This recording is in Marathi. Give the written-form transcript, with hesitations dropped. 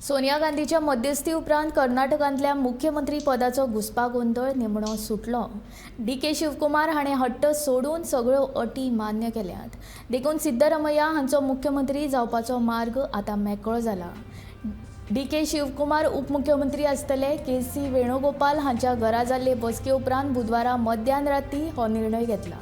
सोनिया गांधीच्या मध्यस्थी उपरांत कर्नाटकांतल्या मुख्यमंत्री पदाचो घुसपागोंदळ निमणो सुटलो। डी.के. शिवकुमार हाणें हट्ट सोडून सगळ्यो अटी मान्य केल्यात। देखून सिद्धरामय्या हांचो मुख्यमंत्री जावपाचो मार्ग आतां मेकळो जाला। डी.के. शिवकुमार उपमुख्यमंत्री आसतले। के.सी. वेणुगोपाल हांच्या घरा जाल्ले बसके उपरांत बुधवारा मध्यान रातीं हो निर्णय घेतला।